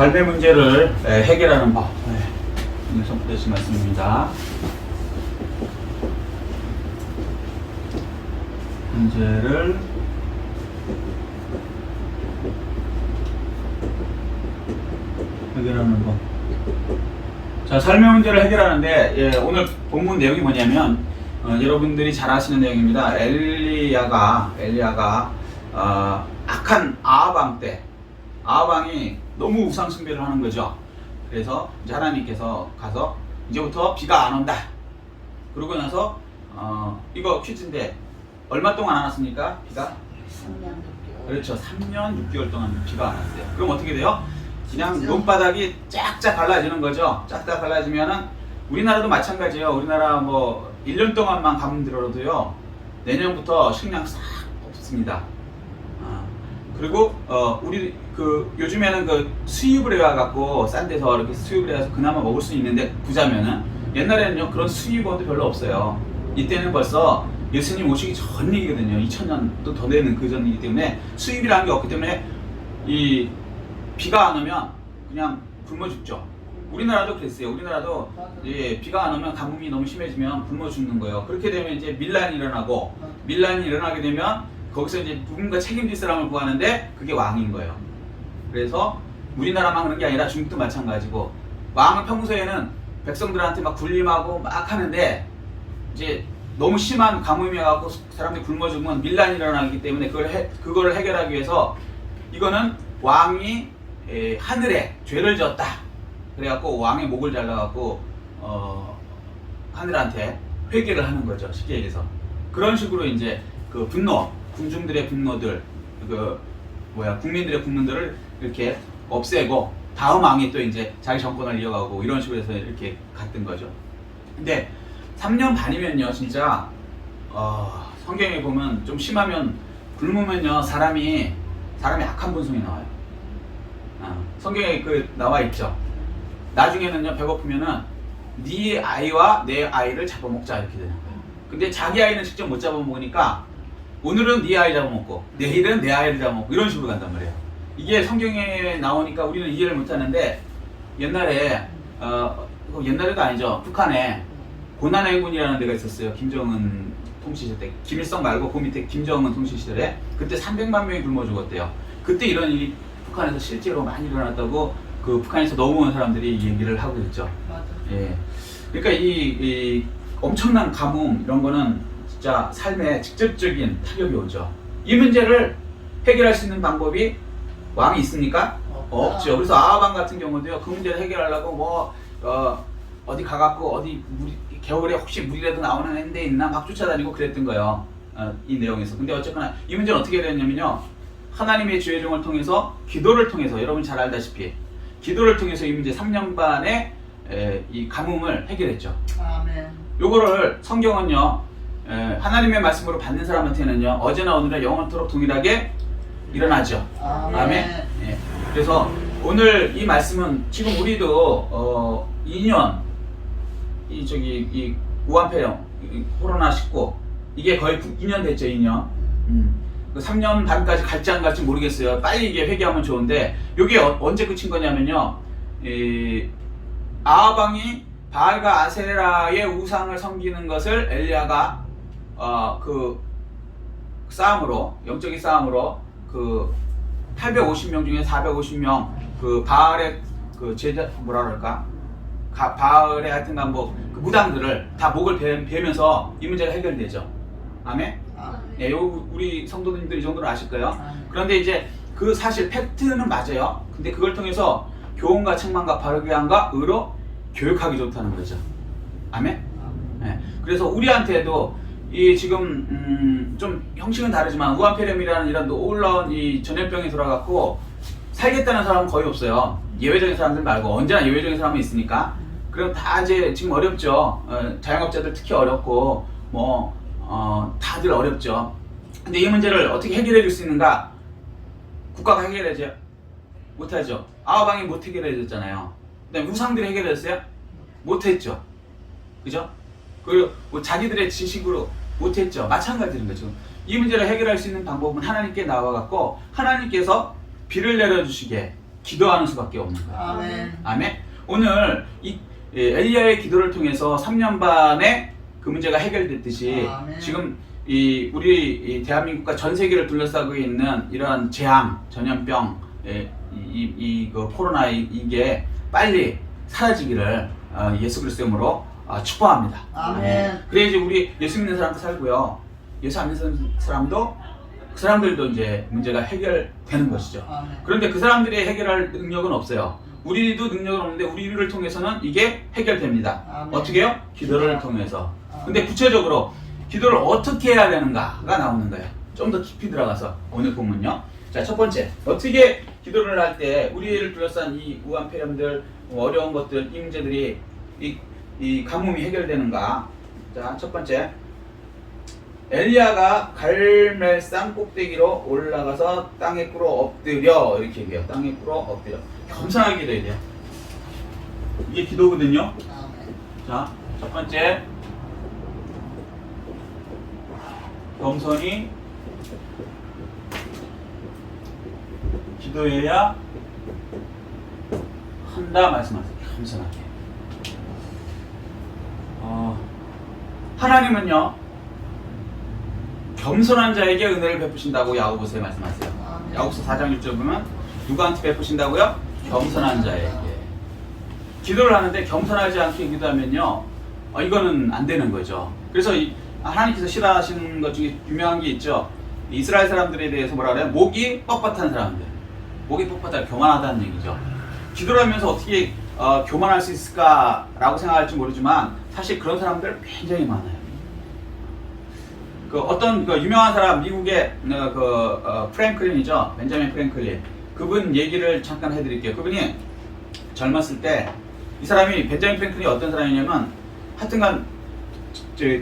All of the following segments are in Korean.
발배 문제를 해결하는 법. 오늘 선포되신 말씀입니다. 문제를 해결하는 법. 자, 삶의 문제를 해결하는데 오늘 본문 내용이 뭐냐면 여러분들이 잘 아시는 내용입니다. 엘리야가 악한 아합 때 아합이 너무 우상 숭배를 하는 거죠. 그래서 이제 하나님께서 가서 이제부터 비가 안 온다. 그러고 나서 이거 퀴즈인데 얼마 동안 안 왔습니까? 비가? 3년 6개월. 그렇죠. 3년 6개월 동안 비가 안 왔어요. 그럼 어떻게 돼요? 그냥 논바닥이 쫙쫙 갈라지는 거죠. 쫙쫙 갈라지면은 우리나라도 마찬가지예요. 우리나라 뭐 1년 동안만 가뭄 들어도요. 내년부터 식량 싹 없습니다. 그리고 우리 그 요즘에는 그 수입을 해와갖고 싼 데서 이렇게 수입을 해서 그나마 먹을 수 있는데 부자면은 옛날에는요 그런 수입원도 별로 없어요. 이때는 벌써 예수님 오시기 전 얘기거든요. 2000년도 더 되는 그 전이기 때문에 수입이라는 게 없기 때문에 이 비가 안 오면 그냥 굶어 죽죠. 우리나라도 그랬어요. 우리나라도 비가 안 오면 가뭄이 너무 심해지면 굶어 죽는 거예요. 그렇게 되면 이제 밀란이 일어나고 밀란이 일어나게 되면 거기서 이제 누군가 책임질 사람을 구하는데 그게 왕인 거예요. 그래서 우리나라만 그런 게 아니라 중국도 마찬가지고 왕은 평소에는 백성들한테 막 군림하고 막 하는데 이제 너무 심한 가뭄이 와갖고 사람들이 굶어 죽으면 밀란이 일어나기 때문에 그거를 해결하기 위해서 이거는 왕이 하늘에 죄를 졌다. 그래갖고 왕의 목을 잘라갖고 하늘한테 회개를 하는 거죠. 쉽게 얘기해서 그런 식으로 이제 그 분노, 군중들의 분노들, 국민들의 분노들을 이렇게 없애고 다음 왕이 또 이제 자기 정권을 이어가고 이런 식으로 해서 이렇게 갔던 거죠. 근데 3년 반이면요, 진짜 성경에 보면 좀 심하면 굶으면요 사람이 악한 본성이 나와요. 성경에 그 나와 있죠. 나중에는요 배고프면은 네 아이와 내 아이를 잡아먹자 이렇게 되는 거예요. 근데 자기 아이는 직접 못 잡아먹으니까 오늘은 네 아이 잡아먹고 내일은 내 아이를 잡아먹고 이런 식으로 간단 말이에요. 이게 성경에 나오니까 우리는 이해를 못하는데 옛날에 옛날에도 아니죠. 북한에 고난해군이라는 데가 있었어요. 김정은 통치 시대 때. 김일성 말고 그 밑에 김정은 통치 시절에 그때 300만 명이 굶어 죽었대요. 그때 이런 일이 북한에서 실제로 많이 일어났다고 그 북한에서 넘어온 사람들이 얘기를 하고 있죠. 맞아. 예. 그러니까 이 엄청난 가뭄 이런 거는 진짜 삶에 직접적인 타격이 오죠. 이 문제를 해결할 수 있는 방법이 왕이 있습니까? 없죠. 그래서 아합 왕 같은 경우도요. 그 문제를 해결하려고 어디 가갖고 겨울에 혹시 물이라도 나오는 데 있나 막 쫓아다니고 그랬던 거예요. 이 내용에서. 근데 어쨌거나 이 문제는 어떻게 되었냐면요. 하나님의 주의종을 통해서 기도를 통해서 여러분 잘 알다시피 기도를 통해서 이 문제 3년 반의 이 가뭄을 해결했죠. 아멘. 요거를 성경은요. 하나님의 말씀으로 받는 사람한테는요. 어제나 오늘은 영원토록 동일하게 일어나죠. 아멘. 예. 그래서 오늘 이 말씀은 지금 우리도 2년 이 우한폐렴 코로나19 이게 거의 2년 됐죠. 2년. 3년 반까지 갈지 안 갈지 모르겠어요. 빨리 이게 회개하면 좋은데 이게 언제 끝인 거냐면요. 아합 왕이 바알과 아세라의 우상을 섬기는 것을 엘리야가 그 싸움으로 영적인 싸움으로 그 850명 중에 450명 그 바알의 그 제자 뭐라 그럴까 바알의 하여튼간 그 무당들을 다 목을 베면서 이 문제가 해결되죠. 아멘. 네, 우리 성도님들 이 정도는 아실 거예요. 그런데 이제 그 사실 팩트는 맞아요. 근데 그걸 통해서 교훈과 책망과 바르게 함과 의로 교육하기 좋다는 거죠. 아멘. 네, 그래서 우리한테도 이 지금 좀 형식은 다르지만 우한폐렴이라는 이런 놀라운 이 전염병이 돌아갔고 살겠다는 사람은 거의 없어요. 예외적인 사람들 말고 언제나 예외적인 사람이 있으니까. 그럼 다 이제 지금 어렵죠. 자영업자들 특히 어렵고 다들 어렵죠. 근데 이 문제를 어떻게 해결해 줄 수 있는가? 국가가 해결하죠? 못하죠. 아합 왕이 못 해결해 줬잖아요. 그다음에 우상들이 해결해 줬어요? 못했죠. 그죠? 그리고 뭐 자기들의 지식으로 못했죠. 마찬가지인 거죠. 이 문제를 해결할 수 있는 방법은 하나님께 나와갖고 하나님께서 비를 내려주시게 기도하는 수밖에 없는 거예요. 아멘. 아멘. 오늘 이 엘리야의 기도를 통해서 3년 반에 그 문제가 해결됐듯이 아멘. 지금 우리 대한민국과 전 세계를 둘러싸고 있는 이런 재앙, 전염병, 그 코로나 이게 빨리 사라지기를 예수 그리스도 이름으로 축복합니다. 아멘. 그래야지 우리 예수 믿는 사람도 살고요. 예수 안 믿는 사람도 그 사람들도 이제 문제가 해결되는 것이죠. 아멘. 그런데 그 사람들이 해결할 능력은 없어요. 우리도 능력은 없는데 우리를 통해서는 이게 해결됩니다. 아멘. 어떻게 해요? 기도를 통해서. 근데 구체적으로 기도를 어떻게 해야 되는가가 나오는 거예요. 좀 더 깊이 들어가서 오늘 본문요. 자, 첫 번째, 어떻게 기도를 할 때 우리를 둘러싼 이 우한 폐렴들, 어려운 것들, 이 문제들이 이 가뭄이 해결되는가? 자, 첫 번째, 엘리야가 갈멜산 꼭대기로 올라가서 땅에 꿇어 엎드려, 이렇게 얘기해요. 땅에 꿇어 엎드려. 겸손하게 기도해야 돼요. 이게 기도거든요. 아멘. 자, 첫 번째, 겸손히 기도해야 한다 말씀하세요. 겸손하게. 하나님은요, 겸손한 자에게 은혜를 베푸신다고 야고보서에 말씀하세요. 아멘. 야고보서 4장 6절 보면 누구한테 베푸신다고요? 겸손한 자에게. 기도를 하는데 겸손하지 않게 기도하면요, 이거는 안 되는 거죠. 그래서 하나님께서 싫어하시는 것 중에 유명한 게 있죠. 이스라엘 사람들에 대해서 뭐라 그래요? 목이 뻣뻣한 사람들. 목이 뻣뻣하다, 교만하다는 얘기죠. 기도를 하면서 어떻게 교만할 수 있을까라고 생각할지 모르지만 사실 그런 사람들 굉장히 많아요. 어떤 유명한 사람, 미국의 프랭클린이죠. 벤자민 프랭클린. 그분 얘기를 잠깐 해드릴게요. 그분이 젊었을 때 이 사람이 벤자민 프랭클린이 어떤 사람이냐면 하여튼간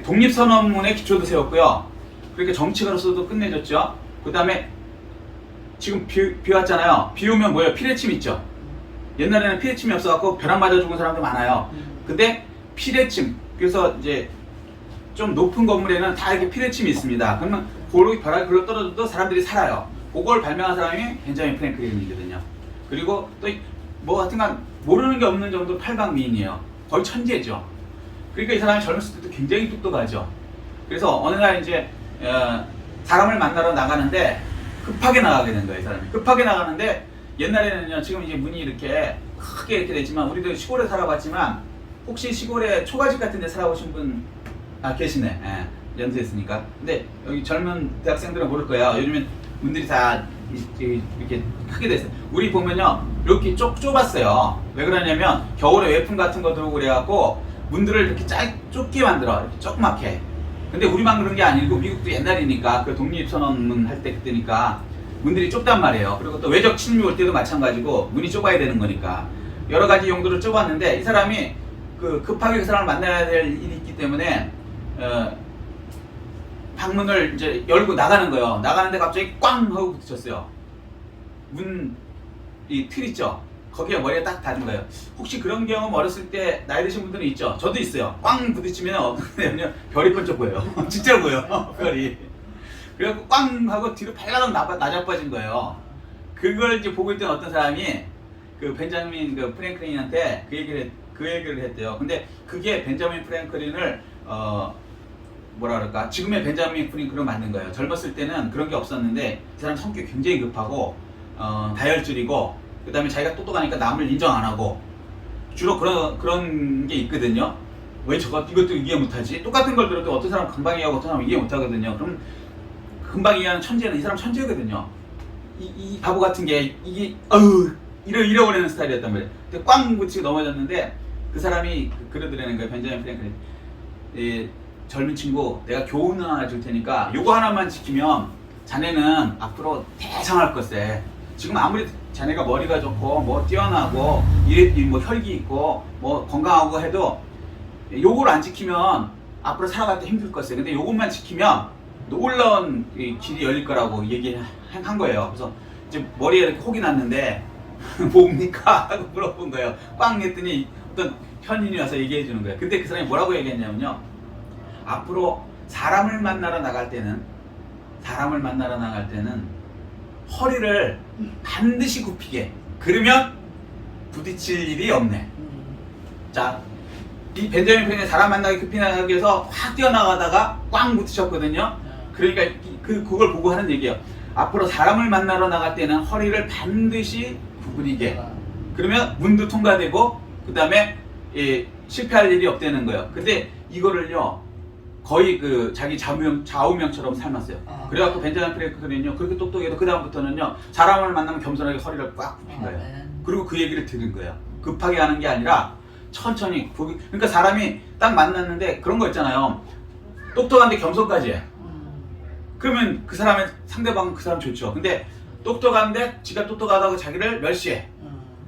독립선언문의 기초도 세웠고요. 그렇게 정치가로서도 끝내줬죠. 그 다음에 지금 비 왔잖아요. 비 오면 뭐예요? 피뢰침 있죠. 옛날에는 피뢰침이 없어갖고 벼락 맞아 죽은 사람도 많아요. 근데 피뢰침, 그래서 이제 좀 높은 건물에는 다 이렇게 피뢰침이 있습니다. 그러면 벼락이 굴러 떨어져도 사람들이 살아요. 그걸 발명한 사람이 벤자민 프랭클린이거든요. 그리고 또 뭐 하여튼간 모르는 게 없는 정도로 팔방미인이에요. 거의 천재죠. 그러니까 이 사람이 젊었을 때도 굉장히 똑똑하죠. 그래서 어느 날 이제 사람을 만나러 나가는데 급하게 나가게 된 거예요. 이 사람이 급하게 나가는데, 옛날에는요, 지금 이제 문이 이렇게 크게 이렇게 됐지만 우리도 시골에 살아봤지만 혹시 시골에 초가집 같은 데 살아보신 분 계시네. 연수했으니까. 근데 여기 젊은 대학생들은 모를 거예요. 요즘엔 문들이 다 이렇게 크게 됐어요. 우리 보면요, 이렇게 좁았어요. 왜 그러냐면 겨울에 외풍 같은 거 들어오고 그래갖고 문들을 이렇게 좁게 만들어, 이렇게 조그맣게. 근데 우리만 그런 게 아니고 미국도 옛날이니까, 그 독립선언문 할 때 그때니까 문들이 좁단 말이에요. 그리고 또 외적 침입 올 때도 마찬가지고 문이 좁아야 되는 거니까 여러 가지 용도로 좁았는데, 이 사람이 급하게 그 사람을 만나야 될 일이 있기 때문에 방문을 이제 열고 나가는 거예요. 나가는데 갑자기 꽝 하고 부딪혔어요. 이 틀 있죠? 거기에 머리가 딱 닿은 거예요. 혹시 그런 경험 어렸을 때 나이 드신 분들은 있죠? 저도 있어요. 꽝 부딪히면 어떻게 되냐면 별이 번쩍 보여요. 진짜 보여요. 별이. 그래갖고 꽝 하고 뒤로 발가락 나자빠진 거예요. 그걸 이제 보고 있던 어떤 사람이 그 벤자민 프랭클린한테 그 얘기를 했대요. 근데 그게 벤자민 프랭클린을 뭐라 그럴까, 지금의 벤자민 프랭클린을 만든 거예요. 젊었을 때는 그런 게 없었는데 이 사람 성격이 굉장히 급하고 다혈질이고, 그 다음에 자기가 똑똑하니까 남을 인정 안 하고, 주로 그런 게 있거든요. 왜 이것도 이해 못하지? 똑같은 걸 들어도 어떤 사람은 금방 이해하고 어떤 사람은 이해 못하거든요. 그럼 금방 이해하는 천재는 이 사람 천재거든요. 이 바보 같은 게 이게 잃어버리는 스타일이었단 말이에요. 근데 꽝 붙이고 넘어졌는데 그 사람이 그러더라는 거예요. 벤자민 프랭클린. 젊은 친구, 내가 교훈 하나 줄 테니까 요거 하나만 지키면 자네는 앞으로 대성할 것세. 지금 아무리 자네가 머리가 좋고 뭐 뛰어나고 뭐 혈기 있고 뭐 건강하고 해도 요걸 안 지키면 앞으로 살아갈 때 힘들 것세. 근데 요것만 지키면 놀라운 길이 열릴 거라고 얘기한 거예요. 그래서 이제 머리에 이렇게 혹이 났는데 뭡니까? 하고 물어본 거예요. 꽝 했더니 어떤 현인이 와서 얘기해 주는 거예요. 근데 그 사람이 뭐라고 얘기했냐면요, 앞으로 사람을 만나러 나갈 때는 허리를 반드시 굽히게, 그러면 부딪힐 일이 없네. 자, 이 벤자민 프랭클린 사람 만나기 급히 나가기 위해서 확 뛰어나가다가 꽝 부딪혔거든요. 그러니까 그걸 보고 하는 얘기예요. 앞으로 사람을 만나러 나갈 때는 허리를 반드시 구부리게. 그러면 문도 통과되고 그 다음에 실패할 일이 없다는 거예요. 근데 이거를요 거의 그 자기 좌우명처럼 삶았어요. 그래갖고 벤자민 프랭클린은요 그렇게 똑똑해도 그 다음부터는요 사람을 만나면 겸손하게 허리를 꽉 굽힌 거예요. 그리고 그 얘기를 들은 거예요. 급하게 하는 게 아니라 천천히. 그러니까 사람이 딱 만났는데 그런 거 있잖아요. 똑똑한데 겸손까지 해. 그러면 그 사람의 상대방은 그 사람 좋죠. 근데 똑똑한데 지가 똑똑하다고 자기를 멸시해.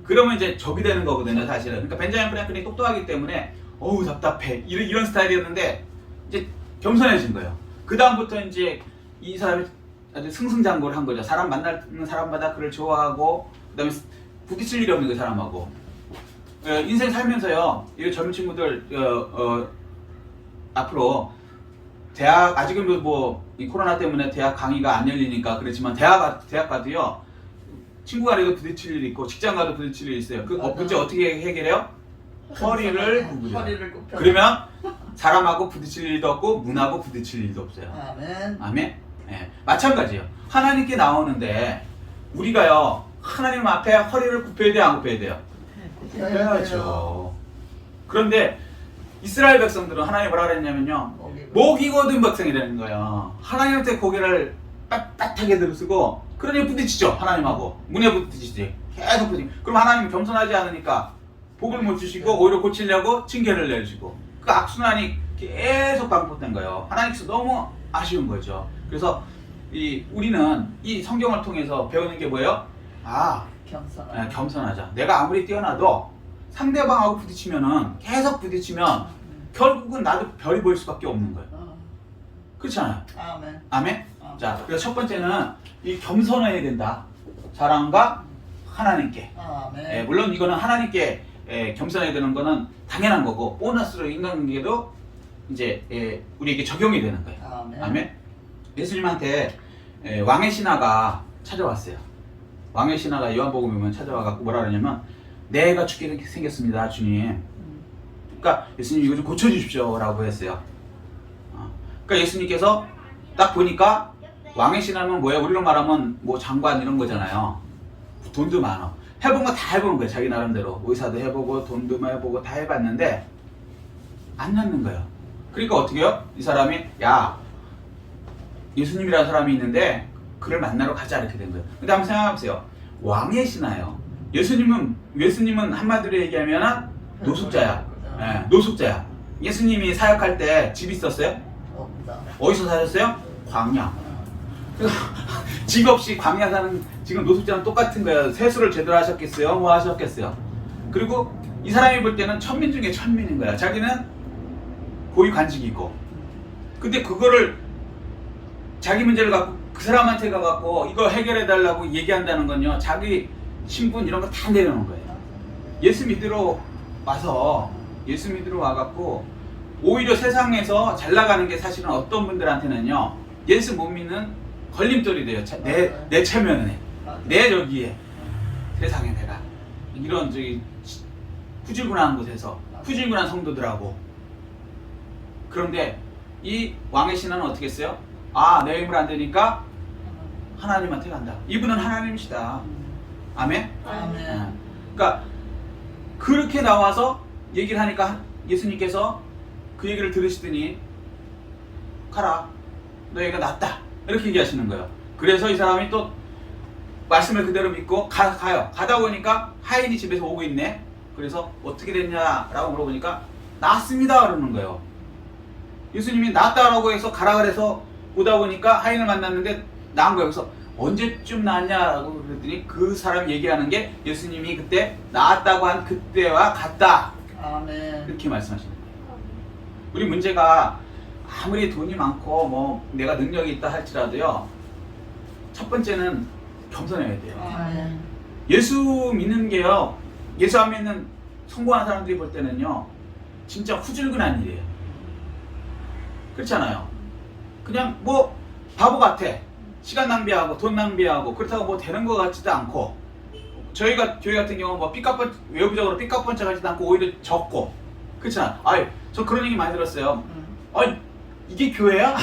그러면 이제 적이 되는 거거든요, 사실은. 그러니까 벤자민 프랭클린이 똑똑하기 때문에 어우 답답해 이런 스타일이었는데 이제 겸손해진 거예요. 그 다음부터 이제 이 사람이 아주 승승장구를 한 거죠. 사람 만나는 사람마다 그를 좋아하고 그다음에 부딪힐 일이 없는 그 사람하고. 인생 살면서요, 이 젊은 친구들 앞으로 대학 아직은 뭐 이 코로나 때문에 대학 강의가 안 열리니까 그렇지만 대학 가도요 친구 간에도 부딪힐 일이 있고 직장 가도 부딪힐 일이 있어요. 그 문제 어떻게 해결해요? 허리를 구부려. 그러면 사람하고 부딪힐 일도 없고 문하고 부딪힐 일도 없어요. 아멘. 아멘. 네. 마찬가지예요. 하나님께 나오는데 우리가요 하나님 앞에 허리를 굽혀야 돼요, 안 굽혀야 돼요? 굽혀야죠. 그런데 이스라엘 백성들은 하나님이 뭐라 그랬냐면요, 목이 곧은 백성이라는 거예요. 하나님한테 고개를 빳빳하게 들으시고 그러니 부딪히죠. 하나님하고 문에 부딪히지. 계속 부딪히죠. 그럼 하나님이 겸손하지 않으니까 복을 못 주시고 오히려 고치려고 징계를 내주시고 그 악순환이 계속 반복된 거예요. 하나님께서 너무 아쉬운 거죠. 그래서 우리는 이 성경을 통해서 배우는 게 뭐예요? 겸손하자. 내가 아무리 뛰어나도 상대방하고 부딪히면은 계속 부딪히면 결국은 나도 별이 보일 수밖에 없는 거예요. 그렇잖아요. 아멘. 아멘. 자, 그래서 첫 번째는 이 겸손해야 된다. 사람과 하나님께. 아멘. 물론 이거는 하나님께 겸손해야 되는 거는 당연한 거고 보너스로 있는 게도 이제 우리에게 적용이 되는 거예요. 아멘. 아멘. 예수님한테 왕의 신하가 찾아왔어요. 왕의 신하가 요한복음에 보면 찾아와갖고 뭐라 그러냐면 내가 죽게 생겼습니다, 주님. 그러니까 예수님 이거 좀 고쳐주십시오 라고 했어요. 그러니까 예수님께서 딱 보니까 왕의 신하면 뭐예요? 우리로 말하면 뭐 장관 이런 거잖아요. 돈도 많아. 해본 거 다 해보는 거예요. 자기 나름대로. 의사도 해보고 돈도 해보고 다 해봤는데 안 낫는 거예요. 그러니까 어떻게 해요? 이 사람이 야 예수님이라는 사람이 있는데 그를 만나러 가자 이렇게 된 거예요. 근데 한번 생각해보세요. 왕의 신하예요. 예수님은 한마디로 얘기하면 노숙자야. 네, 노숙자야. 예수님이 사역할 때 집 있었어요? 어디서 사셨어요? 광야. 집 없이 광야 사는 지금 노숙자는 똑같은 거예요. 세수를 제대로 하셨겠어요? 뭐 하셨겠어요? 그리고 이 사람이 볼 때는 천민 중에 천민인 거야. 자기는 고위 관직이고. 근데 그거를 자기 문제를 갖고 그 사람한테 가갖고 이거 해결해 달라고 얘기한다는 건요, 자기 신분 이런 거 다 내려놓은 거예요. 예수 믿으러 와갖고 오히려 세상에서 잘 나가는 게 사실은 어떤 분들한테는요, 예수 못 믿는 걸림돌이 돼요. 내 체면에, 내 여기에, 세상에 내가 이런 푸질군한 곳에서 푸질군한 성도들하고. 그런데 이 왕의 신하는 어떻게 했어요? 내 힘을 안 되니까 하나님한테 간다. 이분은 하나님이시다. 아멘? 아멘. 그러니까 그렇게 나와서 얘기를 하니까 예수님께서 그 얘기를 들으시더니 가라, 너희가 낫다 이렇게 얘기하시는 거예요. 그래서 이 사람이 또 말씀을 그대로 믿고 가요. 가다 보니까 하인이 집에서 오고 있네. 그래서 어떻게 됐냐라고 물어보니까 낫습니다 그러는 거예요. 예수님이 낫다라고 해서 가라 그래서 오다 보니까 하인을 만났는데 나은 거예요. 그래서 언제쯤 나았냐라고 그랬더니 그 사람 얘기하는 게 예수님이 그때 나았다고 한 그때와 같다. 아멘. 이렇게 말씀하시는 거예요. 우리 문제가 아무리 돈이 많고 뭐 내가 능력이 있다 할지라도요, 첫 번째는 겸손해야 돼요. 아멘. 예수 믿는 게요, 예수 안 믿는 성공한 사람들이 볼 때는요 진짜 후줄근한 일이에요. 그렇잖아요. 그냥 뭐 바보 같아. 시간 낭비하고 돈 낭비하고 그렇다고 뭐 되는 것 같지도 않고 저희가 교회 같은 경우는 뭐 삐까뻔 외부적으로 삐까뻔쩍하지도 않고 오히려 적고 그렇잖아. 아유 저 그런 얘기 많이 들었어요. 아니 이게 교회야?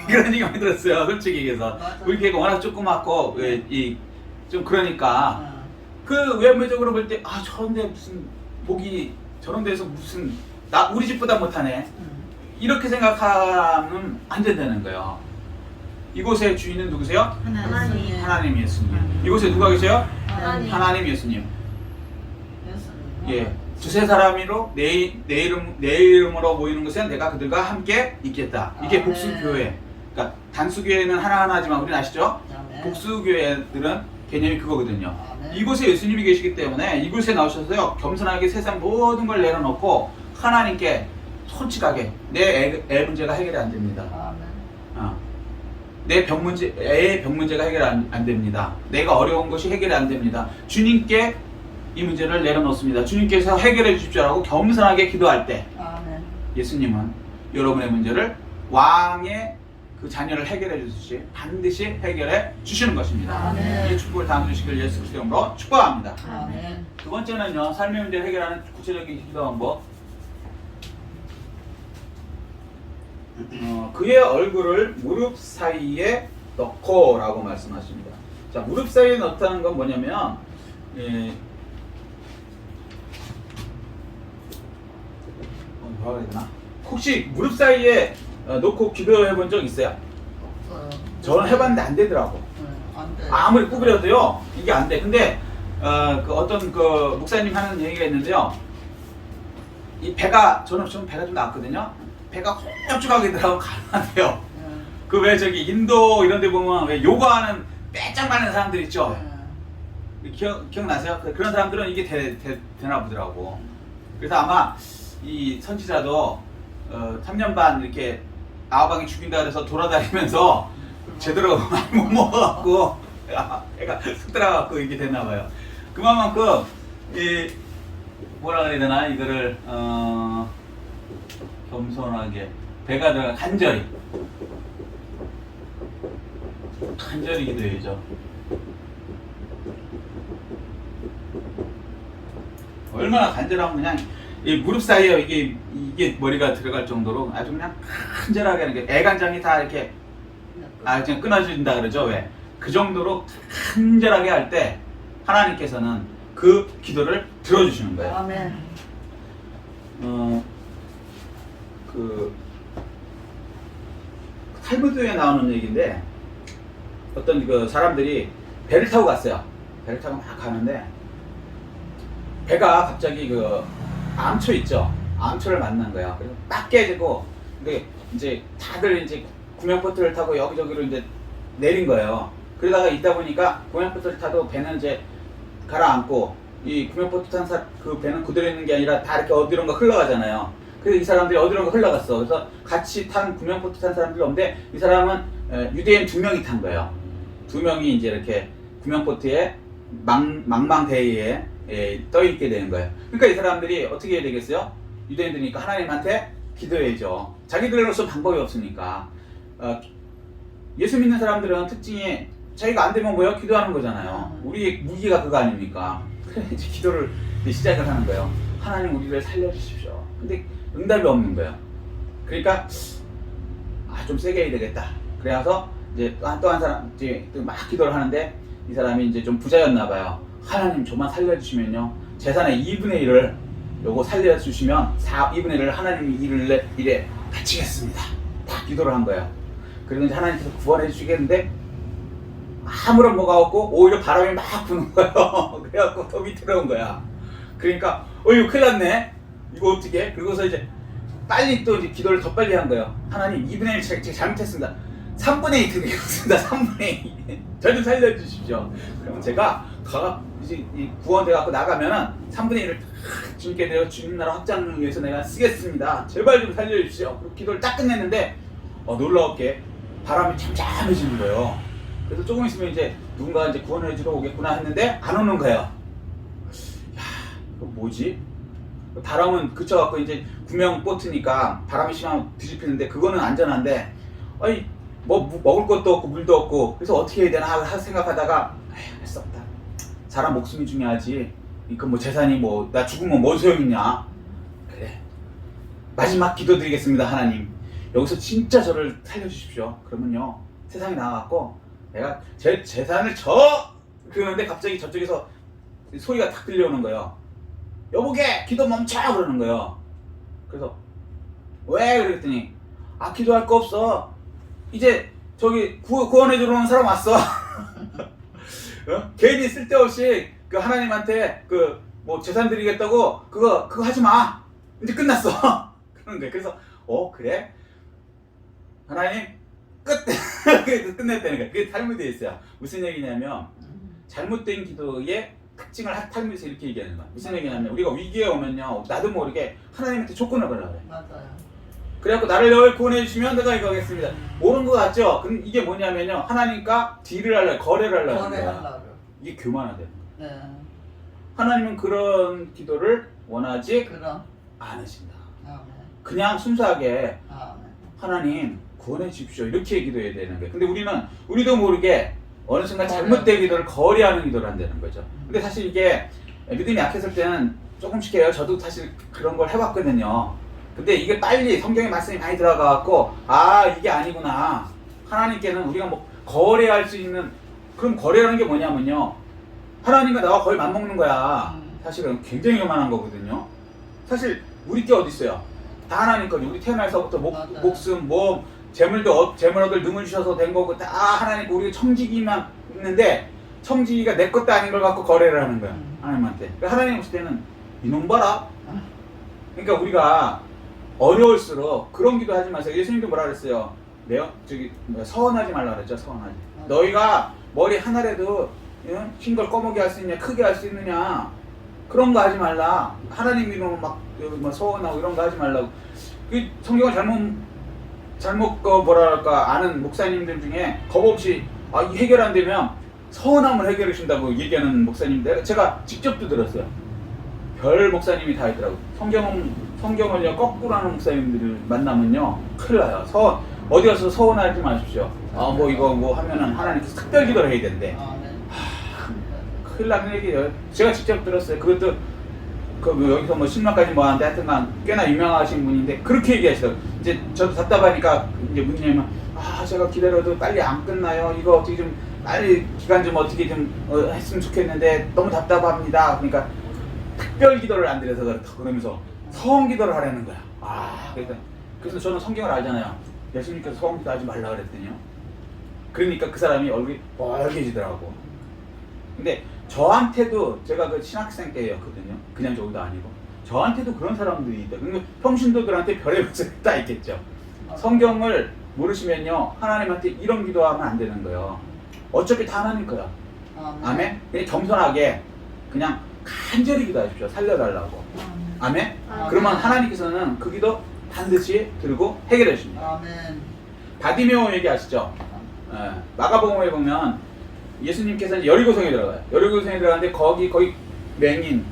그런 얘기 많이 들었어요. 솔직히 얘기해서 우리 교회가 워낙 조그맣고 좀 그러니까 그 외부적으로 볼 때 아 저런데 무슨 목이 저런 데서 무슨 나 우리 집보다 못하네 이렇게 생각하면 안 된다는 거예요. 이곳의 주인은 누구세요? 하나님. 하나님 예수님. 이곳에 누가 계세요? 하나님. 하나님 예수님. 예, 두세 사람으로 내 이름으로 모이는 것은 내가 그들과 함께 있겠다. 이게 복수교회. 그러니까 단수교회는 하나하나지만 우리는 아시죠? 복수교회들은 개념이 그거거든요. 이곳에 예수님이 계시기 때문에 이곳에 나오셔서요 겸손하게 세상 모든 걸 내려놓고 하나님께 솔직하게 내 애 문제가 해결이 안 됩니다. 내 애의 병 문제가 해결 안 됩니다. 내가 어려운 것이 해결이 안 됩니다. 주님께 이 문제를 내려놓습니다. 주님께서 해결해 주십시오라고 겸손하게 기도할 때 예수님은 여러분의 문제를 왕의 그 자녀를 해결해 주듯이 반드시 해결해 주시는 것입니다. 이 축복을 다 주시길 예수 그리스도의 이름으로 축복합니다. 두 번째는요, 삶의 문제를 해결하는 구체적인 기도 방법. 그의 얼굴을 무릎 사이에 넣고 라고 말씀하십니다. 자, 무릎 사이에 넣다는 건 뭐냐면 뭐라 그래야 되나? 혹시 무릎 사이에 놓고 기도해 본 적 있어요? 없어요. 저는 해봤는데 안 되더라고. 안 돼. 아무리 구부려도요 이게 안 돼. 근데 그 어떤 그 목사님 하는 얘기가 있는데요. 이 배가 저는 배가 좀 나왔거든요. 배가 홀쭉하게 들어가면 안 돼요. 그 왜 저기 인도 이런 데 보면 왜 요가하는 빼짝 많은 사람들 있죠. 기억나세요? 그런 사람들은 이게 되나 보더라고. 그래서 아마 이 선지자도 3년 반 이렇게 아방이 죽인다 그래서 돌아다니면서 제대로 많이 못 먹어갖고 애가 쑥 들어가갖고 이게 됐나 봐요. 그만큼 이 뭐라 그래야 되나 이거를 겸손하게 배가 들어가 간절히 기도해야죠. 얼마나 간절하면 그냥 이 무릎 사이에 이게 머리가 들어갈 정도로 아주 그냥 간절하게 하는 게 애간장이 다 이렇게 그냥 끊어진다 그러죠. 왜? 그 정도로 간절하게 할 때 하나님께서는 그 기도를 들어주시는 거예요. 아멘. 그 탈무드에 나오는 얘기인데 어떤 그 사람들이 배를 타고 갔어요. 배를 타고 막 가는데 배가 갑자기 그 암초 있죠. 암초를 만난 거야. 그래서 딱 깨지고 근데 이제 다들 이제 구명보트를 타고 여기저기로 이제 내린 거예요. 그러다가 있다 보니까 구명보트를 타도 배는 이제 가라앉고 이 구명보트 탄 그 배는 그대로 있는 게 아니라 다 이렇게 어디론가 흘러가잖아요. 그래서 이 사람들이 어디론가 흘러갔어. 그래서 같이 탄 구명보트 탄 사람들이 없는데 이 사람은 유대인 2명이 탄 거예요. 2명이 이제 이렇게 구명보트에 망망대해에 떠 있게 되는 거예요. 그러니까 이 사람들이 어떻게 해야 되겠어요? 유대인들이니까 하나님한테 기도해야죠. 자기들로서 방법이 없으니까. 예수 믿는 사람들은 특징이 자기가 안 되면 뭐예요? 기도하는 거잖아요. 우리의 무기가 그거 아닙니까? 그래 이제 기도를 시작을 하는 거예요. 하나님 우리를 살려주십시오. 근데 응답이 없는 거예요. 그러니까 좀 세게 해야 되겠다. 그래서 이제 또 한 사람 이제 막 기도를 하는데 이 사람이 이제 좀 부자였나 봐요. 하나님 저만 살려주시면요 재산의 2분의 1을 요거 살려주시면 2분의 1을 하나님이 일에 바치겠습니다. 다 기도를 한 거예요. 그래서 이제 하나님께서 구원해 주시겠는데 아무런 뭐가 없고 오히려 바람이 막 부는 거예요. 그래갖고 더 밑으로 온 거야. 그러니까 이거 큰일 났네. 이거 어떻게? 그러고서 이제 빨리 또 이제 기도를 더 빨리 한 거예요. 하나님 2분의 1 제가 잘못했습니다. 3분의 2 드리겠습니다. 3분의 2. 저 좀 살려주십시오. 그러면 제가 이제 구원돼 갖고 나가면은 3분의 1을 주님께 내가 주님 나라 확장을 위해서 내가 쓰겠습니다. 제발 좀 살려주십시오. 그리고 기도를 딱 끝냈는데 놀라웠게 바람이 잠잠해지는 거예요. 그래서 조금 있으면 이제 누군가 이제 구원해 주러 오겠구나 했는데 안 오는 거예요. 야, 이거 뭐지? 바람은 그쳐갖고 이제 구명 보트니까 바람이 심하면 뒤집히는데 그거는 안전한데 아니 뭐 먹을 것도 없고 물도 없고 그래서 어떻게 해야 되나 생각하다가 할 수 없다. 사람 목숨이 중요하지. 그 뭐 재산이 뭐 나 죽으면 뭔 소용이냐. 그래. 마지막 기도드리겠습니다. 하나님. 여기서 진짜 저를 살려주십시오. 그러면요 세상에 나와갖고 내가 제 재산을 그러는데 갑자기 저쪽에서 소리가 탁 들려오는 거예요. 여보게 기도 멈춰 그러는 거예요. 그래서 왜 그랬더니 기도할 거 없어. 이제 저기 구원해주러 오는 사람 왔어. 괜히 쓸데없이 그 하나님한테 그 뭐 재산 드리겠다고 그거 하지 마. 이제 끝났어. 그런 거예요. 그래서 그래? 하나님 끝. 끝냈다는 거예요. 그게 탈무드에 있어요. 무슨 얘기냐면 잘못된 기도의 특징을 탈무드에서 이렇게 얘기하는 거야. 무슨 얘기냐면 우리가 위기에 오면요 나도 모르게 하나님한테 조건을 걸라 그래. 맞아요. 그래갖고 나를 여기 구원해 주시면 내가 이거 하겠습니다. 옳은 거 같죠? 그럼 이게 뭐냐면요 하나님과 딜을 하려고 거래를 하려고 하는 거야. 거래하려고. 이게 교만하대. 네. 하나님은 그런 기도를 원하지 그럼. 않으신다. 아멘. 그냥 순수하게 아멘. 하나님 구원해 주십시오 이렇게 기도해야 되는 거예요. 근데 우리도 모르게 어느 순간 잘못된 기도를 거래하는 기도를 한다는 거죠. 근데 사실 이게 믿음이 약했을 때는 조금씩 해요. 저도 사실 그런 걸 해봤거든요. 근데 이게 빨리 성경에 말씀이 많이 들어가갖고 이게 아니구나. 하나님께는 우리가 뭐 거래할 수 있는 그럼 거래라는 게 뭐냐면요 하나님과 나와 거의 맞먹는 거야. 사실은 굉장히 요만한 거거든요. 사실 우리 게 어디 있어요? 다 하나님 거지. 우리 태어나서부터 목숨 뭐 재물 얻을 능을 주셔서 된 거고 다 하나님 거. 우리가 청지기만 있는데 청지기가 내 것도 아닌 걸 갖고 거래를 하는 거야. 하나님한테. 하나님 없을 때는 이놈 봐라. 그러니까 우리가 어려울수록 그런 기도 하지 마세요. 예수님도 뭐라 그랬어요? 서원하지 말라 그랬죠. 서원하지. 너희가 머리 하나라도 흰 걸 꺼먹게 할 수 있냐, 크게 할 수 있느냐, 그런 거 하지 말라. 하나님 이름으로 막 서원하고 이런 거 하지 말라고. 그 성경을 잘못 뭐랄까 아는 목사님들 중에 겁 없이 해결 안 되면 서원함을 해결해 준다고 얘기하는 목사님들 제가 직접도 들었어요. 별 목사님이 다 있더라고. 성경을요 거꾸로 하는 목사님들을 만나면요 큰일 나요. 어디 가서 서운하지 마십시오. 뭐 이거 뭐 하면은 하나님께서 특별 기도를 해야 된대. 큰일 나는 얘기예요. 제가 직접 들었어요. 그것도 여기서 뭐 10만까지 뭐 하는데 하여튼간 꽤나 유명하신 분인데 그렇게 얘기하시더라고요. 이제 저도 답답하니까 이제 문님은 제가 기다려도 빨리 안 끝나요. 이거 어떻게 좀 빨리 기간 좀 어떻게 좀 했으면 좋겠는데 너무 답답합니다. 그러니까 특별 기도를 안 드려서 그렇다 그러면서 서원 기도를 하라는 거야. 그래서 저는 성경을 알잖아요. 예수님께서 서원 기도 하지 말라 그랬더니요. 그러니까 그 사람이 얼굴이 빨개지더라고. 근데 저한테도 제가 그 신학생 때였거든요. 그냥 저도 아니고 저한테도 그런 사람들이 있다. 그러니까 평신도들한테 별의 별이 다 있겠죠. 성경을 모르시면요 하나님한테 이런 기도하면 안 되는 거예요. 어차피 다 하나님 거야. 아멘. 그냥 겸손하게 그냥 간절히 기도하십시오. 살려달라고. 아멘. 그러면 하나님께서는 그 기도 반드시 들고 해결해 주십니다. 아멘. 바디메오 얘기하시죠? 마가복음에 보면 예수님께서는 여리고성에 들어가요. 여리고성에 들어가는데 거기 맹인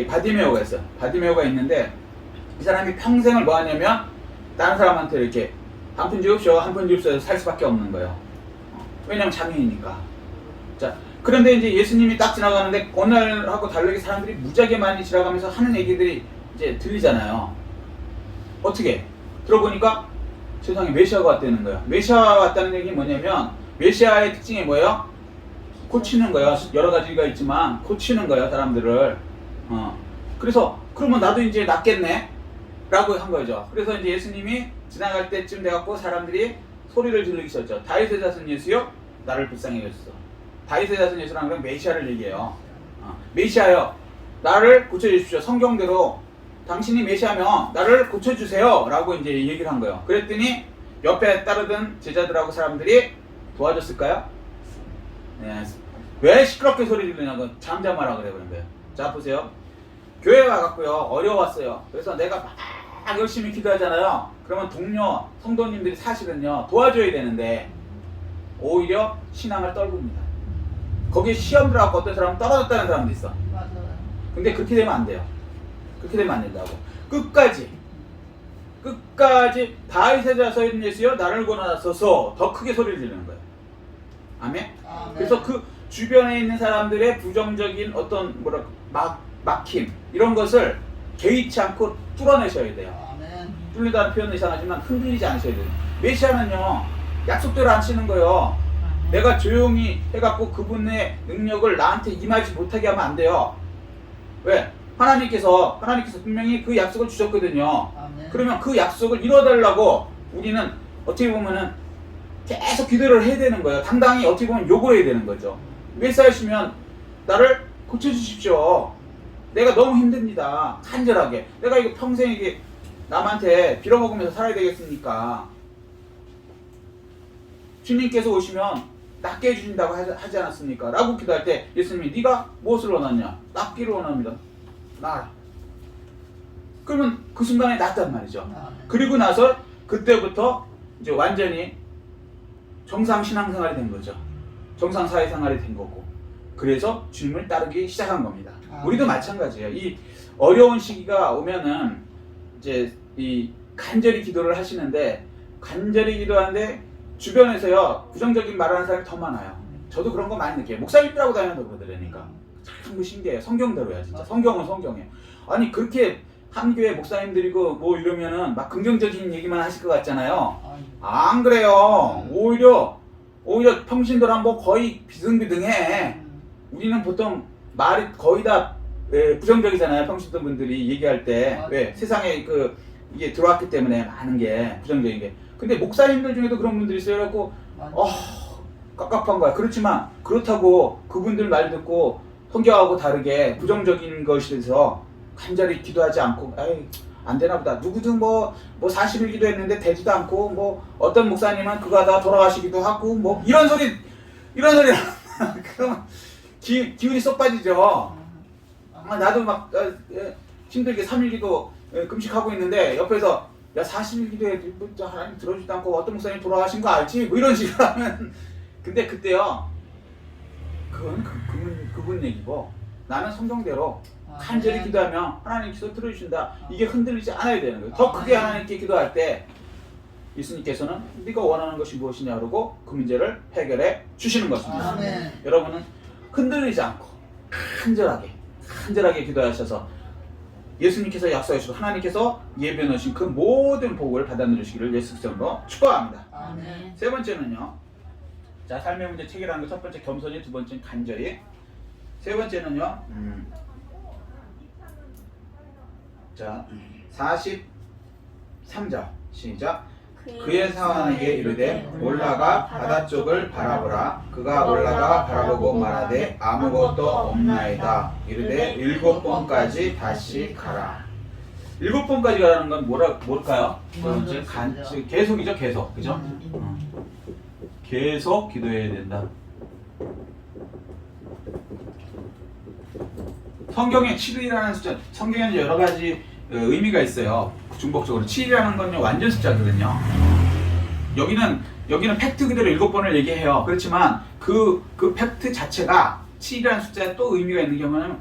바디메오가 있어요. 바디메오가 있는데 이 사람이 평생을 뭐 하냐면 다른 사람한테 이렇게 한 푼 주십시오, 한 푼 주십시오 살 수밖에 없는 거예요. 왜냐면 장애인이니까. 자, 그런데 이제 예수님이 딱 지나가는데 오늘하고 다르게 사람들이 무지하게 많이 지나가면서 하는 얘기들이 이제 들리잖아요. 어떻게? 들어보니까 세상에 메시아가 왔다는 거야. 메시아가 왔다는 얘기 뭐냐면 메시아의 특징이 뭐예요? 고치는 거예요. 여러 가지가 있지만 고치는 거예요, 사람들을. 그래서 그러면 나도 이제 낫겠네 라고 한 거죠. 그래서 이제 예수님이 지나갈 때쯤 돼갖고 사람들이 소리를 지르기 시작했죠. 다윗의 자손 예수여 나를 불쌍히 여겼어. 다윗의 자손 예수라는 건 메시아를 얘기해요. 메시아여 나를 고쳐주십시오. 성경대로 당신이 메시아면 나를 고쳐주세요 라고 이제 얘기를 한 거예요. 그랬더니 옆에 따르던 제자들하고 사람들이 도와줬을까요? 네. 왜 시끄럽게 소리 지르냐고 잠잠하라 그래 그런 거예요. 자 보세요. 교회 와갖고요 어려웠어요. 그래서 내가 막 열심히 기도하잖아요. 그러면 동료 성도님들이 사실은요 도와줘야 되는데 오히려 신앙을 떨굽니다. 거기에 시험 들어갖고 어떤 사람은 떨어졌다는 사람도 있어. 맞아요. 근데 그렇게 되면 안 돼요. 그렇게 되면 안 된다고. 끝까지 다윗의 자손 예수여 나를 구원하소서 더 크게 소리를 지르는 거예요. 아멘. 아멘. 그래서 그 주변에 있는 사람들의 부정적인 어떤 막힘 이런 것을 개의치 않고 뚫어내셔야 돼요. 아멘. 뚫리다는 표현은 이상하지만 흔들리지 않으셔야 돼요. 메시아는요 약속대로 안 쓰는 거예요. 내가 조용히 해갖고 그분의 능력을 나한테 임하지 못하게 하면 안 돼요. 왜? 하나님께서 분명히 그 약속을 주셨거든요. 아멘. 그러면 그 약속을 이뤄달라고 우리는 어떻게 보면은 계속 기도를 해야 되는 거예요. 당당히 어떻게 보면 요구해야 되는 거죠. 메시아시면 나를 고쳐주십시오. 내가 너무 힘듭니다. 간절하게. 내가 이거 평생 이게 남한테 빌어먹으면서 살아야 되겠습니까? 주님께서 오시면 낫게 해주신다고 하지 않았습니까? 라고 기도할 때 예수님이 네가 무엇을 원하냐? 낫기를 원합니다. 나아라. 그러면 그 순간에 낫단 말이죠. 아멘. 그리고 나서 그때부터 이제 완전히 정상 신앙생활이 된 거죠. 정상 사회생활이 된 거고. 그래서 주님을 따르기 시작한 겁니다. 우리도 마찬가지예요. 이 어려운 시기가 오면은 이제 이 간절히 기도를 하시는데 간절히 기도하는데 주변에서요 부정적인 말을 하는 사람이 더 많아요. 저도 그런 거 많이 느껴요. 목사님들하고 다닌다고 그러더라니까. 참 신기해요. 성경대로야 진짜. 성경은 성경이에요. 아니 그렇게 한 교회 목사님들이고 뭐 이러면은 막 긍정적인 얘기만 하실 것 같잖아요. 안 그래요. 오히려 평신도랑 뭐 거의 비등비등해. 우리는 보통 말이 거의 다 부정적이잖아요. 평신도 분들이 얘기할 때. 왜? 세상에 이게 들어왔기 때문에 많은 게 부정적인 게. 근데 목사님들 중에도 그런 분들이 있어요. 그래갖고 깝깝한 거야. 그렇지만 그렇다고 그분들 말 듣고 성경하고 다르게 부정적인 것에 대해서 간절히 기도하지 않고 에이 안 되나 보다. 누구든 뭐 40일 기도했는데 되지도 않고 뭐 어떤 목사님은 그거 하다가 돌아가시기도 하고 뭐 이런 소리 그러면 기운이 쏙 빠지죠. 나도 막 힘들게 3일 기도 금식하고 있는데 옆에서 야 40일 기도해 하나님 들어주지도 않고 어떤 목사님 돌아가신 거 알지? 뭐 이런 식으로 하면 근데 그때요 그건 그분 얘기고 나는 성경대로 간절히 기도하면 하나님께서 들어주신다. 이게 흔들리지 않아야 되는 거예요. 더 크게 하나님께 기도할 때 예수님께서는 네가 원하는 것이 무엇이냐 그러고 그 문제를 해결해 주시는 것입니다. 아멘. 여러분은 흔들리지 않고 간절하게 기도하셔서 예수님께서 약속하시고 하나님께서 예비해 놓으신 그 모든 복을 받아 누리시기를 예수 그리스도로 축복합니다. 아멘. 세 번째는요. 자, 삶의 문제 체계라는 거 첫 번째 겸손히, 두 번째는 간절히. 세 번째는요. 자, 43절 시작. 그의 사환에게 이르되 올라가 바다 쪽을 바라보라. 그가 올라가 바라보고 말하되 아무것도 없나이다. 이르되 7번까지 다시 가라. 7번까지 가라는 건 뭘까요? 계속이죠, 계속. 그죠? 계속 기도해야 된다. 성경에 7이라는 숫자, 성경에는 여러 가지 의미가 있어요. 중복적으로 7이라는 건요 완전 숫자거든요. 여기는 팩트 그대로 7번을 얘기해요. 그렇지만 그 팩트 자체가 7이라는 숫자에 또 의미가 있는 경우는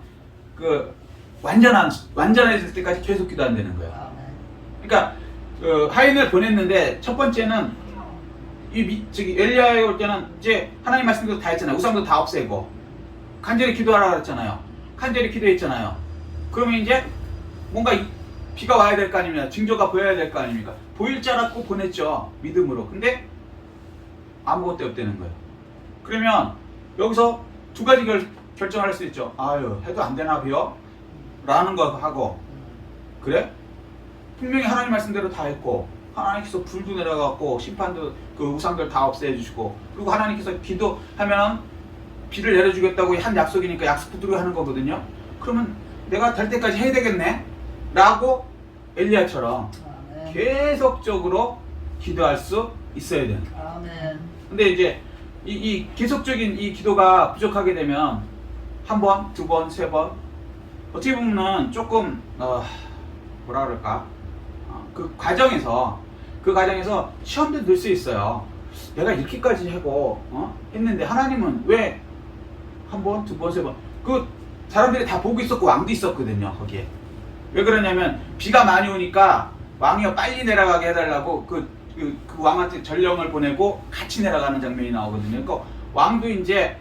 완전해질 때까지 계속 기도한다는 거예요. 그러니까 하인을 보냈는데 첫 번째는 엘리야에 올 때는 이제 하나님 말씀도 다 했잖아요. 우상도 다 없애고 간절히 기도하라 그랬잖아요. 간절히 기도했잖아요. 그러면 이제 뭔가 비가 와야 될 거 아닙니까? 징조가 보여야 될 거 아닙니까? 보일 줄 알았고 보냈죠. 믿음으로. 근데 아무것도 없다는 거예요. 그러면 여기서 두 가지 결정을 할 수 있죠. 아유 해도 안 되나 비요? 라는 거 하고 그래? 분명히 하나님 말씀대로 다 했고 하나님께서 불도 내려갔고 심판도 그 우상들 다 없애주시고 그리고 하나님께서 기도하면 비를 내려주겠다고 한 약속이니까 약속 붙들고 하는 거거든요. 그러면 내가 될 때까지 해야 되겠네? 라고 엘리야처럼 계속적으로 기도할 수 있어야 되는 거예요. 아멘. 근데 이제 이 계속적인 이 기도가 부족하게 되면 한 번, 두 번, 세 번 어떻게 보면 조금 뭐라 그럴까 그 과정에서 시험도 들 수 있어요. 내가 이렇게까지 하고 했는데 하나님은 왜 한 번, 두 번, 세 번 그 사람들이 다 보고 있었고 왕도 있었거든요. 거기에 왜 그러냐면 비가 많이 오니까 왕이 빨리 내려가게 해달라고 그 왕한테 전령을 보내고 같이 내려가는 장면이 나오거든요. 그러니까 왕도 이제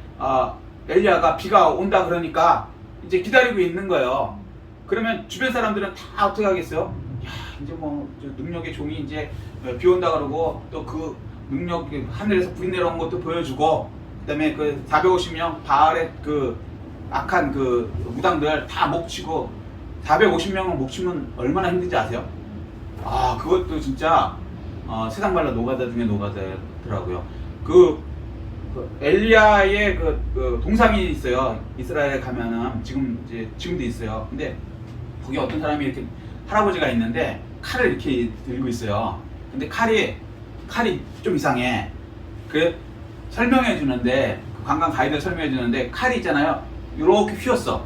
엘리야가 비가 온다 그러니까 이제 기다리고 있는 거예요. 그러면 주변 사람들은 다 어떻게 하겠어요? 야, 이제 뭐 능력의 종이 이제 비 온다 그러고 또 그 능력 하늘에서 불이 내려온 것도 보여주고 그다음에 그 450명 바알의 그 악한 그 무당들 다 목치고 450명을 목치면 얼마나 힘든지 아세요? 아, 그것도 진짜 세상 말로 노가다 중에 노가다더라고요. 그 엘리야의 그 동상이 있어요. 이스라엘에 가면은 지금도 있어요. 근데 거기 어떤 사람이 이렇게 할아버지가 있는데 칼을 이렇게 들고 있어요. 근데 칼이 좀 이상해. 그 설명해 주는데 그 관광 가이드 설명해 주는데 칼이 있잖아요. 이렇게 휘었어.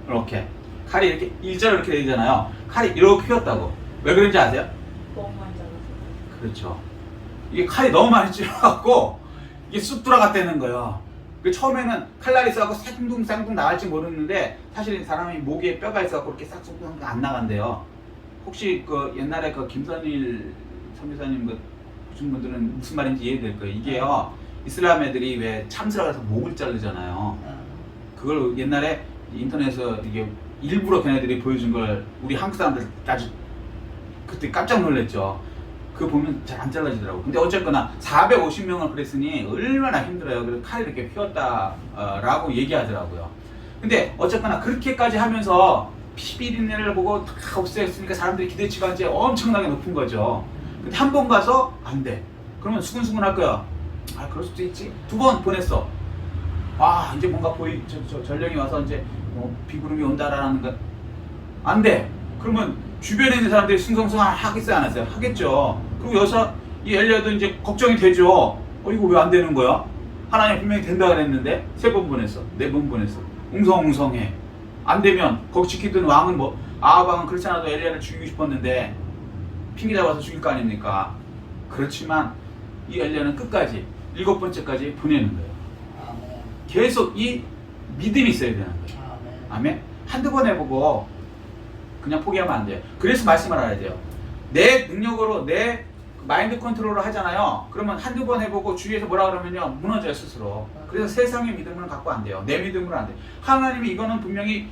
이렇게 칼이 이렇게 일자로 이렇게 되잖아요. 칼이 이렇게 휘었다고. 왜 그런지 아세요? 너무 많이 잘랐어. 그렇죠. 이게 칼이 너무 많이 찔러갖고 이게 쑥 들어갔다는 거예요. 그 처음에는 칼날이 있어갖고 쌍둥쌍둥 나갈지 모르는데 사실 사람이 목에 뼈가 있어갖고 이렇게 싹둑 안 나간대요. 혹시 그 옛날에 그 김선일 선교사님 그 보신 분들은 무슨 말인지 이해될 거예요. 이게요, 이슬람 애들이 왜 참스라 해서 목을 자르잖아요. 그걸 옛날에 인터넷에서 이게 일부러 걔네들이 보여준 걸 우리 한국 사람들 아주 그때 깜짝 놀랐죠. 그거 보면 잘 안 잘라지더라고. 근데 어쨌거나 450명을 그랬으니 얼마나 힘들어요. 그래서 칼이 이렇게 휘었다라고 얘기하더라고요. 근데 어쨌거나 그렇게까지 하면서 피비린내를 보고 다 없애었으니까 사람들이 기대치가 이제 엄청나게 높은 거죠. 근데 한 번 가서 안 돼. 그러면 수근수근 할 거야. 아, 그럴 수도 있지. 2번 보냈어. 아, 이제 뭔가 전령이 와서 이제 뭐 비구름이 온다라는 거 안 돼. 그러면 주변에 있는 사람들이 승성승한 하겠어요, 안 하겠어요? 하겠죠. 그리고 여기서 이 엘리야도 이제 걱정이 되죠. 이거 왜 안 되는 거야? 하나님 분명히 된다 그랬는데 3번 보냈어, 4번 보냈어. 웅성웅성해. 안 되면 거기 지키던 왕은 뭐 아합 그렇지 않아도 엘리야를 죽이고 싶었는데 핑계 잡아서 죽일 거 아닙니까? 그렇지만 이 엘리야는 끝까지 7번째까지 보내는 거예요. 아멘. 계속 이 믿음이 있어야 되는 거예요. 아멘. 아멘. 한두 번 해보고 그냥 포기하면 안 돼요. 그래서 말씀을 알아야 돼요. 내 능력으로 내 마인드 컨트롤을 하잖아요. 그러면 한두 번 해보고 주위에서 뭐라 그러면요, 무너져요 스스로. 그래서 세상의 믿음을 갖고 안 돼요. 내 믿음으로 안 돼요. 하나님이 이거는 분명히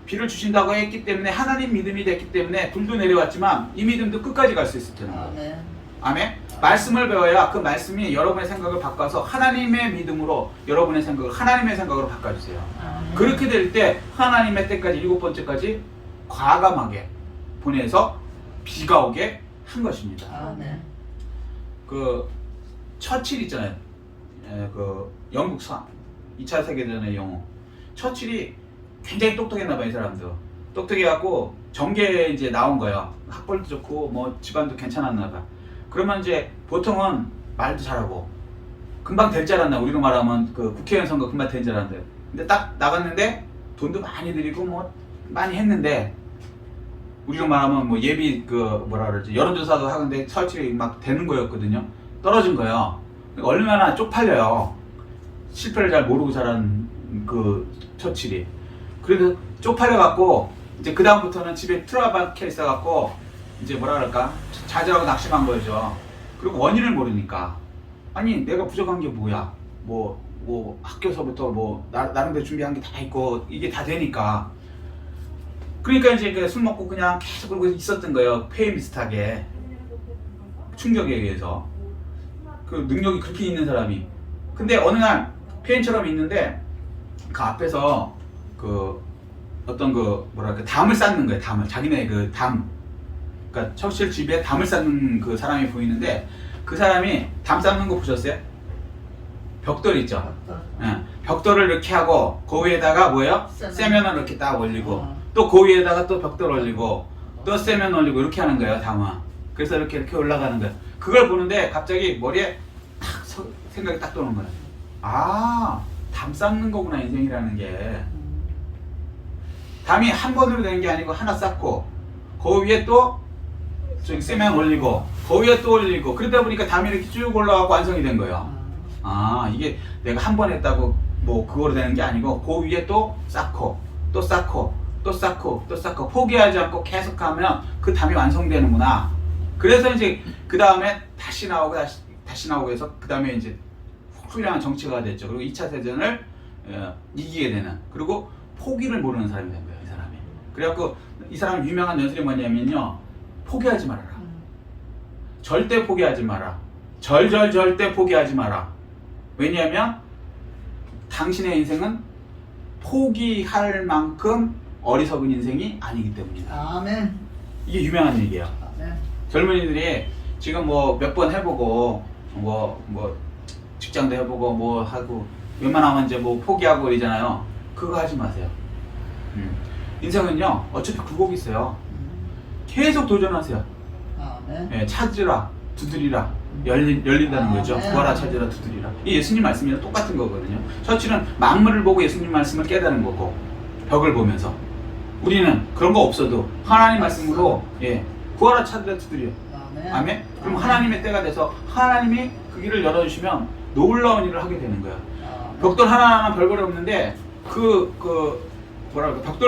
비를 주신다고 했기 때문에 하나님 믿음이 됐기 때문에 불도 내려왔지만 이 믿음도 끝까지 갈 수 있을 테는 거예요. 아멘. 아멘. 말씀을 배워야 그 말씀이 여러분의 생각을 바꿔서 하나님의 믿음으로 여러분의 생각을 하나님의 생각으로 바꿔주세요. 아멘. 그렇게 될 때 하나님의 때까지 7번째까지 과감하게 보내서 비가 오게 한 것입니다. 아멘. 그 처칠 있잖아요. 그 영국 2차 세계대전의 영웅. 처칠이 굉장히 똑똑했나 봐요, 이 사람도. 똑똑해갖고 정계에 이제 나온 거예요. 학벌도 좋고 뭐 집안도 괜찮았나 봐. 그러면 이제 보통은 말도 잘하고 금방 될 줄 알았나. 우리로 말하면 그 국회의원 선거 금방 될 줄 알았는데. 근데 딱 나갔는데 돈도 많이 들이고 뭐 많이 했는데 우리로 말하면 뭐 예비 그 뭐라 그러지, 여론조사도 하는데 처칠이 막 되는 거였거든요. 떨어진 거예요. 얼마나 쪽팔려요. 실패를 잘 모르고 자란 그 처칠이. 그래서 쪽팔려갖고 이제 그 다음부터는 집에 틀어박혀 있어갖고 이제 뭐라 그럴까, 좌절하고 낙심한 거죠. 그리고 원인을 모르니까, 아니 내가 부족한 게 뭐야, 뭐 학교서부터 뭐 나름대로 준비한 게 다 있고 이게 다 되니까. 그러니까 이제 그 술 먹고 그냥 계속 그러고 있었던 거예요. 폐인 비슷하게. 충격에 의해서. 그 능력이 그렇게 있는 사람이. 근데 어느 날 폐인처럼 있는데 그 앞에서 그 어떤 그 뭐랄까 담을 쌓는 거예요. 담을. 자기네 그 담. 그러니까 처칠 집에 담을 쌓는 그 사람이 보이는데 그 사람이 담 쌓는 거 보셨어요? 벽돌 있죠? 예. 벽돌을 이렇게 하고 그 위에다가 뭐예요? 세면을 이렇게 딱 올리고 또 그 위에다가 또 벽돌 올리고 또 세면 올리고 이렇게 하는 거예요, 담은. 그래서 이렇게 올라가는 거예요. 그걸 보는데 갑자기 머리에 탁 생각이 딱 도는 거예요. 아, 담 쌓는 거구나, 인생이라는 게. 담이 한 번으로 되는 게 아니고 하나 쌓고 그 위에 또 저기 세면 올리고 그 위에 또 올리고 그러다 보니까 담이 이렇게 쭉 올라가고 완성이 된 거예요. 아, 이게 내가 한 번 했다고 뭐 그거로 되는 게 아니고 그 위에 또 쌓고 또 쌓고 또 쌓고 또 쌓고 포기하지 않고 계속 하면 그 담이 완성되는구나. 그래서 이제 그 다음에 다시 나오고 해서 그 다음에 이제 훌륭한 정치가 됐죠. 그리고 2차 세전을 이기게 되는, 그리고 포기를 모르는 사람이 된 거예요, 이 사람이. 그래갖고 이 사람 유명한 연설이 뭐냐면요, 포기하지 말아라. 절대 포기하지 마라. 절대 포기하지 마라. 왜냐하면 당신의 인생은 포기할 만큼 어리석은 인생이 아니기 때문이다. 아멘. 이게 유명한 얘기예요. 아멘. 젊은이들이 지금 뭐 몇 번 해보고 뭐 직장도 해보고 뭐 하고 웬만하면 이제 뭐 포기하고 이러잖아요. 그거 하지 마세요. 인생은요 어차피 굴곡이 있어요. 계속 도전하세요. 아멘. 예, 찾으라, 두드리라, 열린다는 거죠. 구하라, 찾으라, 두드리라. 이 예수님 말씀이랑 똑같은 거거든요. 처치는 만물을 보고 예수님 말씀을 깨닫는 거고, 벽을 보면서. 우리는 그런 거 없어도 하나님 말씀으로 구하라, 찾으라, 두드려. 아멘. 아멘. 그럼 하나님의 때가 돼서 하나님이 그 길을 열어주시면 놀라운 일을 하게 되는 거야. 벽돌 하나하나 별거리 없는데 벽돌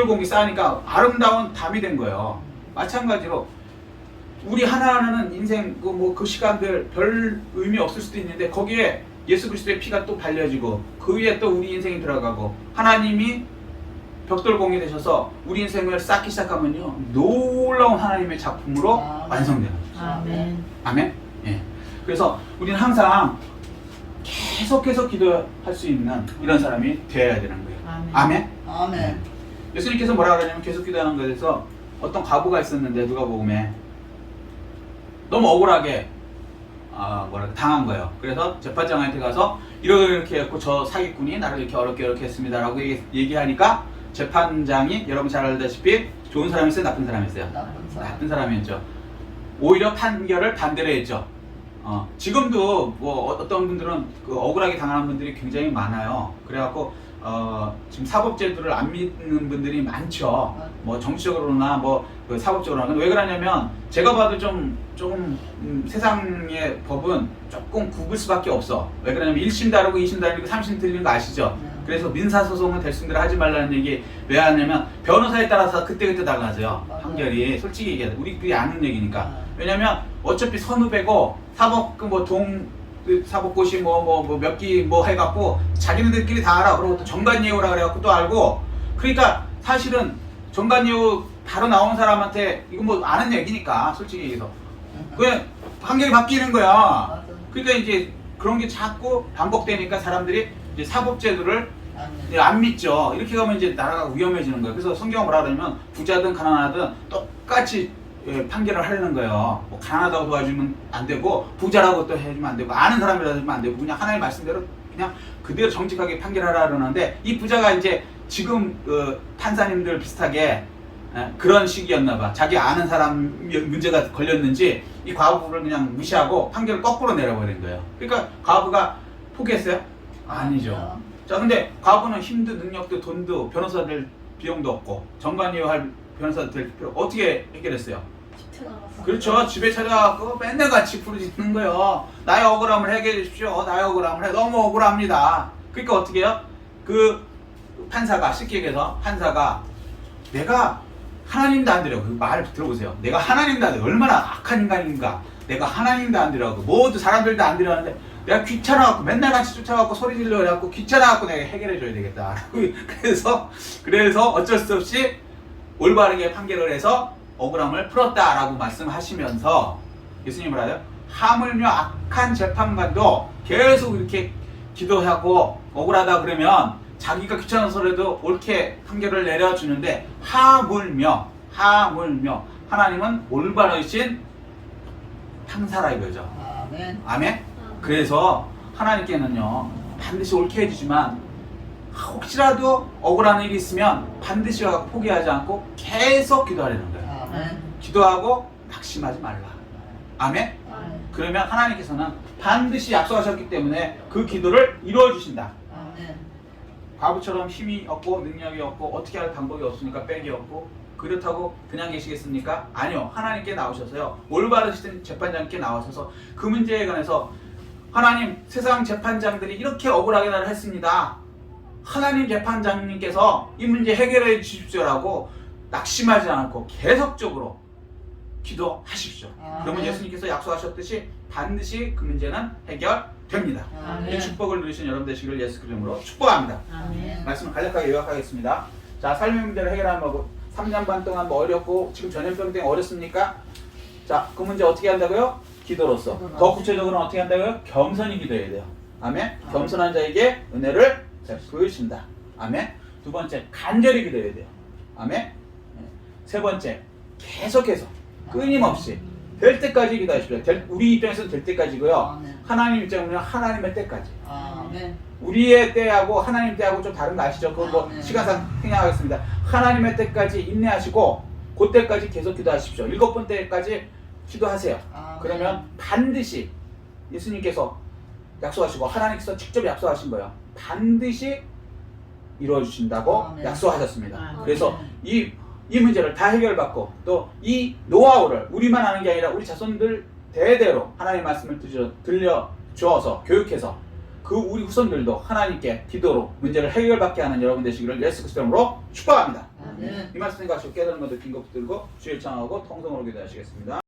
공이 쌓으니까 아름다운 담이 된 거예요. 마찬가지로 우리 하나하나는 인생 그 시간들 별 의미 없을 수도 있는데 거기에 예수 그리스도의 피가 또 발려지고 그 위에 또 우리 인생이 들어가고 하나님이 벽돌 공이 되셔서 우리 인생을 쌓기 시작하면요 놀라운 하나님의 작품으로 완성되는 거죠. 아멘. 아멘. 예. 그래서 우리는 항상 계속해서 기도할 수 있는 이런 사람이 되어야 되는 거예요. 아멘. 아멘. 예수님께서 뭐라 그러냐면 계속 기도하는 것에 대해서 어떤 과부가 있었는데 누가복음에 너무 억울하게 당한 거예요. 그래서 재판장한테 가서 이렇게 했고 저 사기꾼이 나를 이렇게 어렵게 했습니다라고 얘기하니까 재판장이 여러분 잘 알다시피 좋은 사람이었어요, 나쁜 사람이었어요? 나쁜 사람이었죠. 오히려 판결을 반대로 했죠. 지금도 뭐 어떤 분들은 그 억울하게 당하는 분들이 굉장히 많아요. 그래갖고 지금 사법제도를 안 믿는 분들이 많죠. 뭐 정치적으로나 그 사법적으로나. 왜 그러냐면 제가 봐도 조금 세상의 법은 조금 굽을 수밖에 없어. 왜 그러냐면 1심 다르고 2심 다르고 3심 틀리는 거 아시죠? 그래서 민사소송은 대승대로 하지 말라는 얘기 왜 하냐면 변호사에 따라서 그때그때 달라져요. 판결이. 솔직히 얘기해. 우리끼리 아는 얘기니까. 왜냐면 어차피 선후배고 사법 사법고시 몇 기 해갖고 자기네들끼리 다 알아. 그리고 또 정관예우라 그래갖고 또 알고. 그러니까 사실은 정관예우 바로 나온 사람한테 이거 아는 얘기니까 솔직히 얘기해서 그냥 판결이 바뀌는 거야. 그러니까 이제 그런 게 자꾸 반복되니까 사람들이 이제 사법제도를 안 믿죠. 이렇게 가면 이제 나라가 위험해지는 거예요. 그래서 성경은 뭐라 그러냐면 부자든 가난하든 똑같이 판결을 하려는 거예요. 뭐 가난하다고 도와주면 안 되고 부자라고 또 해주면 안 되고 아는 사람이라도 해주면 안 되고 그냥 하나님 말씀대로 그냥 그대로 정직하게 판결하라 그러는데 이 부자가 이제 지금 판사님들 비슷하게 그런 식이었나 봐. 자기 아는 사람 문제가 걸렸는지 이 과부를 그냥 무시하고 판결을 거꾸로 내려버린 거예요. 그러니까 과부가 포기했어요? 아니죠. 자, 근데 과부는 힘도 능력도 돈도 변호사 될 비용도 없고 정관예우 할 변호사 될 필요 어떻게 해결했어요? 그렇죠. 집에 찾아가고 맨날 같이 부르짖는 거예요. 나의 억울함을 해결해 주십시오. 나의 억울함을 너무 억울합니다. 그러니까 어떻게 해요? 그 판사가 쉽게 얘기해서 판사가 내가 하나님도 안 되려고 그 말 들어보세요. 내가 하나님도 안 되려고 얼마나 악한 인간인가. 내가 하나님도 안 되려고 모두 사람들도 안 되려는데 내가 귀찮아갖고 맨날 같이 쫓아갖고 소리 질러 그래갖고 귀찮아갖고 내가 해결해 줘야 되겠다. 그래서 어쩔 수 없이 올바르게 판결을 해서 억울함을 풀었다라고 말씀하시면서 예수님이 뭐라요? 하물며 악한 재판관도 계속 이렇게 기도하고 억울하다 그러면 자기가 귀찮아서라도 옳게 판결을 내려주는데 하물며 하나님은 올바르신 판사라 이거죠. 아멘. 아멘? 그래서 하나님께는요 반드시 옳게 해주지만 혹시라도 억울한 일이 있으면 반드시 포기하지 않고 계속 기도하려는 거예요. 아멘. 기도하고 낙심하지 말라. 아멘? 그러면 하나님께서는 반드시 약속하셨기 때문에 그 기도를 이루어 주신다. 아멘. 과부처럼 힘이 없고 능력이 없고 어떻게 할 방법이 없으니까 빽이 없고 그렇다고 그냥 계시겠습니까? 아니요. 하나님께 나오셔서요. 올바르신 재판장께 나오셔서 그 문제에 관해서 하나님 세상 재판장들이 이렇게 억울하게 나를 했습니다. 하나님 재판장님께서 이 문제 해결해 주십시오라고 낙심하지 않고 계속적으로 기도하십시오. 그러면 예수님께서 약속하셨듯이 반드시 그 문제는 해결됩니다. 됩니다. 아멘. 이 축복을 누리신 여러분 되시기를 예수 그리스도 이름으로 축복합니다. 아멘. 말씀을 간략하게 요약하겠습니다. 자, 삶의 문제를 해결하는 법. 3년 반 동안 뭐 어렵고 지금 전염병 때문에 어렵습니까? 자, 그 문제 어떻게 한다고요? 기도로서. 더 구체적으로는 어떻게 한다고요? 겸손히 기도해야 돼요. 아멘. 겸손한 자에게 은혜를 베푸신다. 아멘. 두 번째, 간절히 기도해야 돼요. 아멘. 네. 세 번째, 계속해서 끊임없이 될 때까지 기도하십시오. 우리 입장에서는 될 때까지고요. 아멘. 하나님 입장으로는 하나님의 때까지. 아멘. 우리의 때하고 하나님 때하고 좀 다른 거 아시죠? 그건 뭐 아멘. 시간상 생략하겠습니다. 하나님의 때까지 인내하시고 그때까지 계속 기도하십시오. 7번 때까지 기도하세요. 아멘. 그러면 반드시 예수님께서 약속하시고 하나님께서 직접 약속하신 거예요. 반드시 이루어주신다고 아멘. 약속하셨습니다. 아멘. 그래서 이 문제를 다 해결받고 또 이 노하우를 우리만 아는 게 아니라 우리 자손들 대대로 하나님의 말씀을 들려주어서 교육해서 그 우리 후손들도 하나님께 기도로 문제를 해결받게 하는 여러분 되시기를 예수 그리스도 이름으로 축복합니다. 아멘. 이 말씀 가지고 깨달은 것 느낀 것 붙들고 주의 청하고 통성으로 기도하시겠습니다.